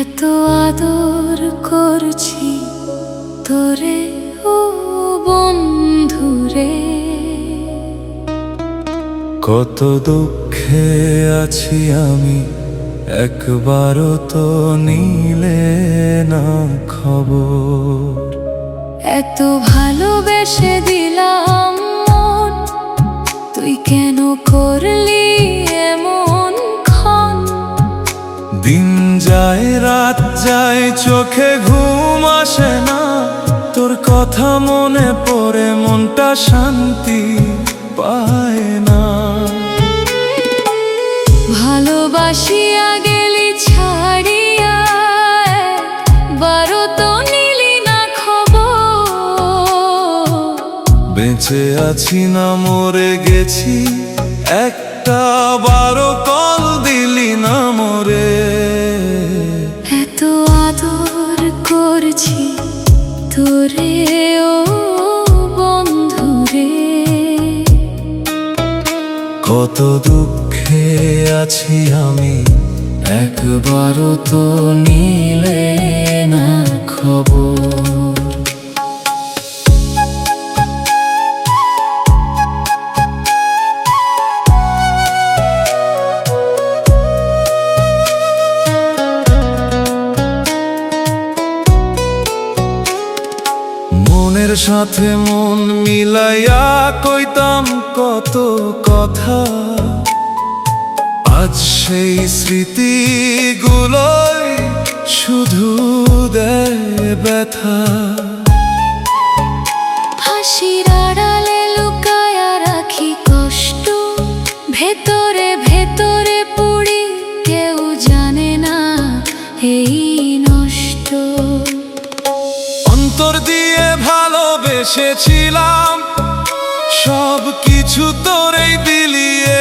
এত আদর করছি তোরে ও বন্ধুরে, কত দুঃখে আছি আমি, একবারও তো নিলে না খবর। এত ভালোবেসে দিলাম মন, তুই কেন করলি এমন ক্ষণ? দিন যায় রাত যায় চোখে ঘুম আসে না, তোর কথা মনে পড়ে মনটা শান্তি পায় না। ভালোবাসিয়া গেলি ছাড়িয়া, বারো তো নিলি না খবর। বেঁচে আছি না মরে গেছি, একটা বারো কল দিলি না মোরে। এত আদর করছি তোরে ও বন্ধুরে, কত দুঃখে আছি আমি, একবারও তো নিলে না খবর। মনের সাথে মন মিলাইয়া কইতাম কত কথা, আজ সেই স্মৃতিগুলোই শুধু দেয় ব্যথা। হাসির আড়ালে লুকায়া রাখি কষ্ট, ভেতরে ভেতরে পুড়ি কেউ জানে না এই নষ্ট। অন্তর দিয়ে ভালোবেসেছিলাম, সব কিছু তোরেই বিলিয়েছিলাম।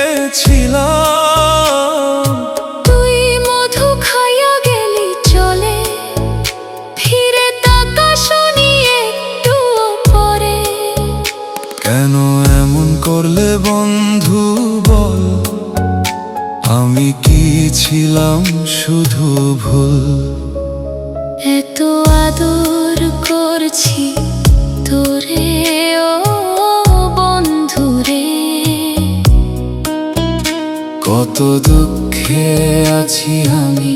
তুই মধু খাইয়া গেলি চলে, ফিরে তাকা শুনি একটু পরে। কেন এমন করলে বন্ধু বল, আমি কি ছিলাম শুধু ভুল? এত আদর করছি তোরে ও বন্ধুরে, কত দুঃখে আছি আমি,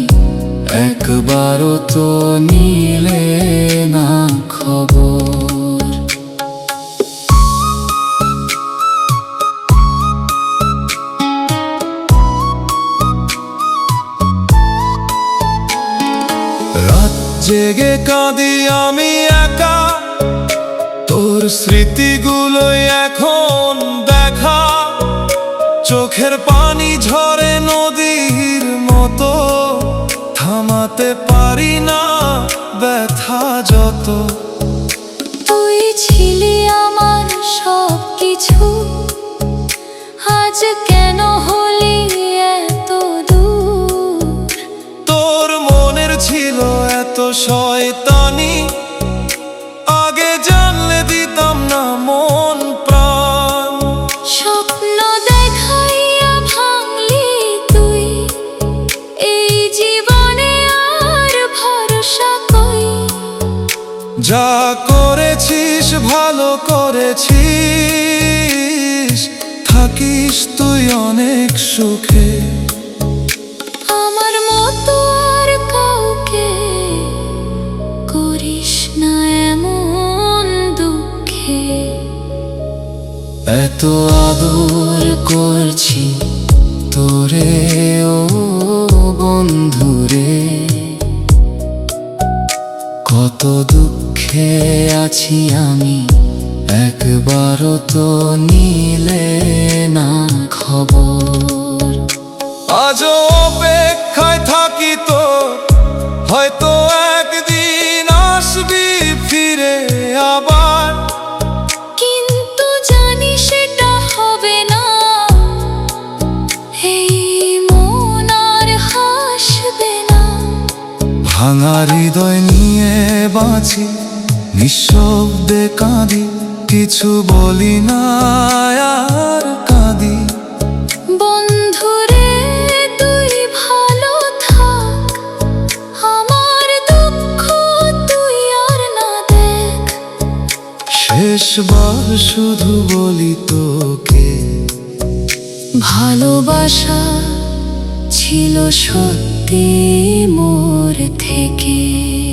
একবারও তো নিলে না খবর। রাত জেগে কাঁদি আমি একা, তোর স্মৃতিগুলোই এখন দেখা। চোখের পানি ঝরে নদীর মতো, থামাতে পারি না ব্যথা যত। তুই ছিলি আমার সব কিছু, আজ কেন হলি এত দূর? তোর মনের ছিল এত শয়তানি, আগে জানলে দিতাম না মন প্রাণ। স্বপ্ন দেখাইয়া ভাঙলি তুই, এই জীবনে আর ভরসা কই? যা করেছিস ভালো করেছিস, থাকিস তুই অনেক সুখে। আমার মতো আর কাউকে করিস না এমন দুঃখে। এত আদর করছি তোরে ও বন্ধুরে, কত দুঃখে আছি আমি, একবারও তো নিলে না খবর। আজও অপেক্ষায় থাকি তো, হয়তো একদিন আসবি ফিরে আবার। কিন্তু জানি সেটা হবে না, এই মন আর হাসবে না। ভাঙা হৃদয় নিয়ে বাঁচি, নিঃশব্দে কাঁদি, কিছু বলি না আর কাঁদি। বন্ধুরে তুই শেষবার শুধু বলি তোকে, ভালোবাসা ছিল সত্যি মোর থেকে।